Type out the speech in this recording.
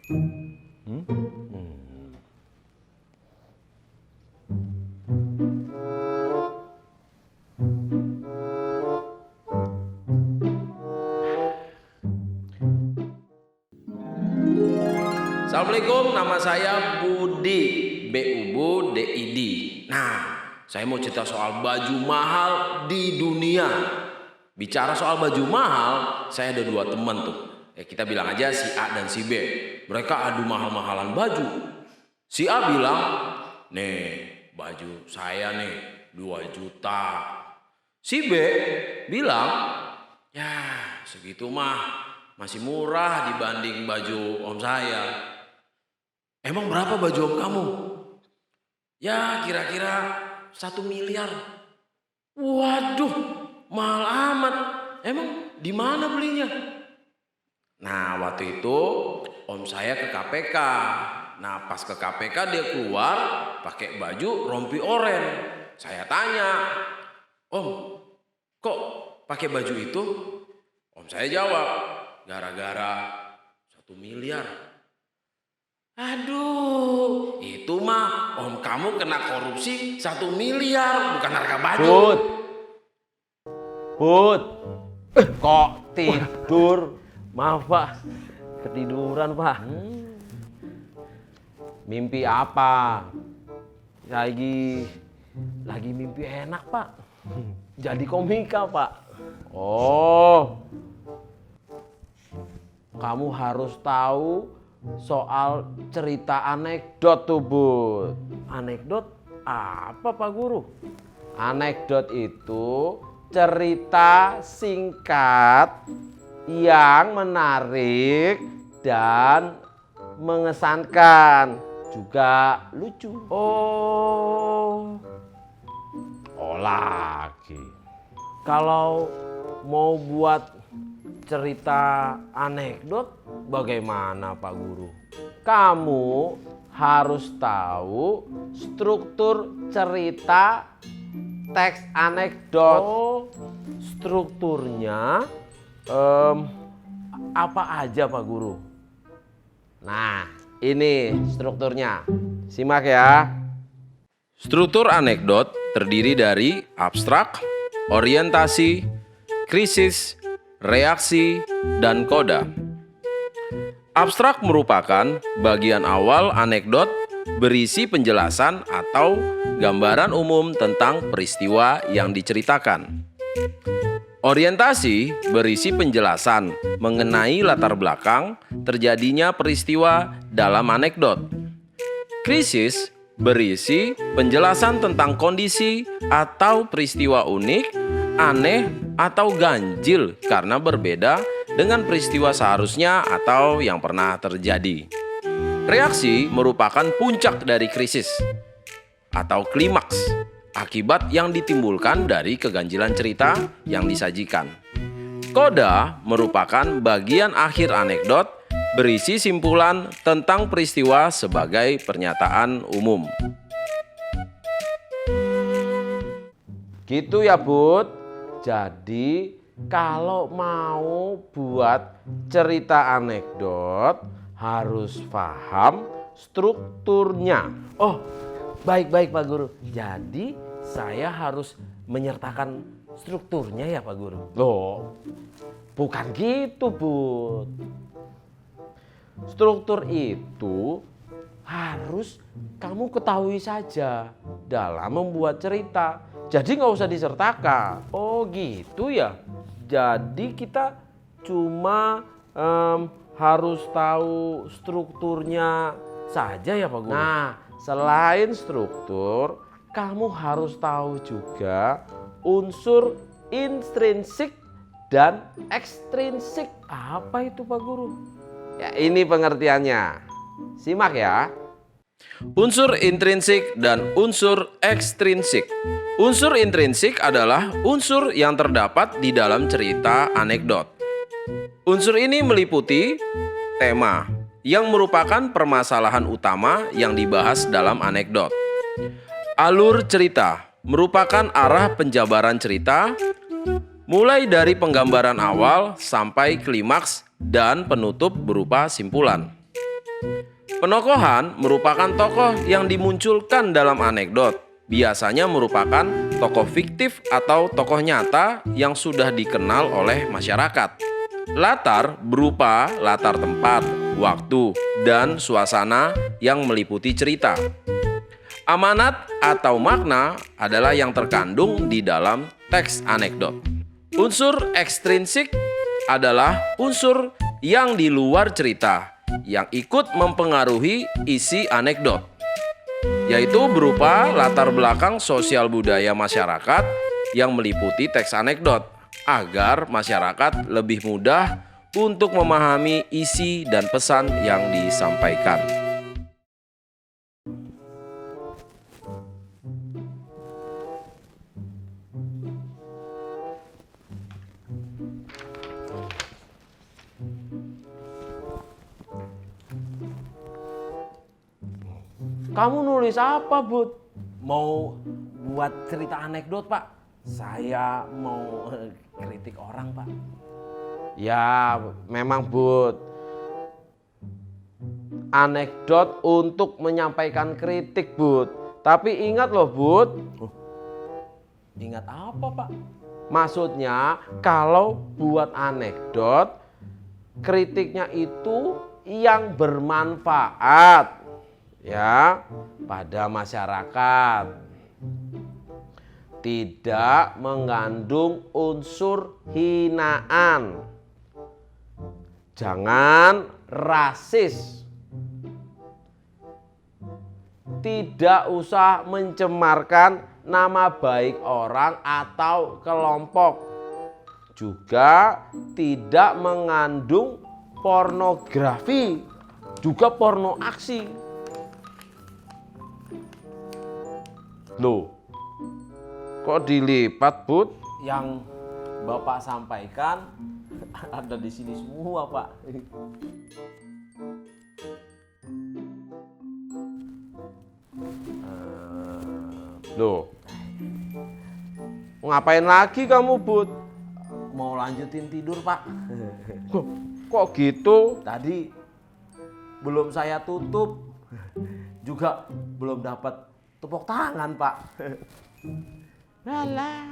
Assalamualaikum, nama saya Budi, B-U-D-I-D. Nah, saya mau cerita soal baju mahal di dunia. Bicara soal baju mahal, saya ada dua teman tuh. Kita bilang aja si A dan si B. Mereka adu mahal-mahalan baju. Si A bilang, nih baju saya nih 2 juta. Si B bilang, ya segitu mah masih murah dibanding baju om saya. Emang berapa baju om kamu? Ya kira-kira 1 miliar. Waduh, mahal amat. Emang di mana belinya? Nah, waktu itu om saya ke KPK. Nah, pas ke KPK dia keluar pakai baju rompi oranye. Saya tanya, "Om, kok pakai baju itu?" Om saya jawab, "Gara-gara 1 miliar." Aduh, itu mah om kamu kena korupsi 1 miliar, bukan harga baju. Bud, kok tidur? Maaf pak, ketiduran pak. Mimpi apa? Lagi mimpi enak pak. Jadi komika pak. Oh, kamu harus tahu soal cerita anekdot tuh Bud. Anekdot apa Pak Guru? Anekdot itu cerita singkat yang menarik dan mengesankan, juga lucu. Oh lagi. Kalau mau buat cerita anekdot bagaimana Pak Guru? Kamu harus tahu struktur cerita teks anekdot. Oh, strukturnya apa aja Pak Guru? Nah, ini strukturnya. Simak ya. Struktur anekdot terdiri dari abstrak, orientasi, krisis, reaksi, dan koda. Abstrak merupakan bagian awal anekdot berisi penjelasan atau gambaran umum tentang peristiwa yang diceritakan. Orientasi berisi penjelasan mengenai latar belakang terjadinya peristiwa dalam anekdot. Krisis berisi penjelasan tentang kondisi atau peristiwa unik, aneh, atau ganjil karena berbeda dengan peristiwa seharusnya atau yang pernah terjadi. Reaksi merupakan puncak dari krisis atau klimaks akibat yang ditimbulkan dari keganjilan cerita yang disajikan. Koda merupakan bagian akhir anekdot berisi simpulan tentang peristiwa sebagai pernyataan umum. Gitu ya Bud. Jadi kalau mau buat cerita anekdot harus paham strukturnya. Oh, baik Pak Guru. Jadi saya harus menyertakan strukturnya ya Pak Guru. Loh, bukan gitu Bud. Struktur itu harus kamu ketahui saja dalam membuat cerita. Jadi nggak usah disertakan. Oh gitu ya. Jadi kita cuma harus tahu strukturnya saja ya Pak Guru. Nah, selain struktur, kamu harus tahu juga unsur intrinsik dan ekstrinsik. Apa itu Pak Guru? Ya ini pengertiannya. Simak ya. Unsur intrinsik dan unsur ekstrinsik. Unsur intrinsik adalah unsur yang terdapat di dalam cerita anekdot. Unsur ini meliputi tema yang merupakan permasalahan utama yang dibahas dalam anekdot. Alur cerita merupakan arah penjabaran cerita mulai dari penggambaran awal sampai klimaks dan penutup berupa simpulan. Penokohan merupakan tokoh yang dimunculkan dalam anekdot. Biasanya merupakan tokoh fiktif atau tokoh nyata yang sudah dikenal oleh masyarakat. Latar berupa latar tempat, waktu, dan suasana yang meliputi cerita. Amanat atau makna adalah yang terkandung di dalam teks anekdot. Unsur ekstrinsik adalah unsur yang di luar cerita yang ikut mempengaruhi isi anekdot, yaitu berupa latar belakang sosial budaya masyarakat yang meliputi teks anekdot agar masyarakat lebih mudah untuk memahami isi dan pesan yang disampaikan. Kamu nulis apa, Bud? Mau buat cerita anekdot, Pak? Saya mau kritik orang, Pak. Ya, memang, Bud. Anekdot untuk menyampaikan kritik, Bud. Tapi ingat loh, Bud. Ingat apa, Pak? Maksudnya, kalau buat anekdot, kritiknya itu yang bermanfaat ya pada masyarakat, tidak mengandung unsur hinaan, jangan rasis, tidak usah mencemarkan nama baik orang atau kelompok, juga tidak mengandung pornografi, juga porno aksi. Loh, kok dilipat, Bud? Yang Bapak sampaikan ada di sini semua, Pak. Loh, ngapain lagi kamu, Bud? Mau lanjutin tidur, Pak. Kok gitu? Tadi belum saya tutup, juga belum dapat tepuk tangan, Pak. Alah.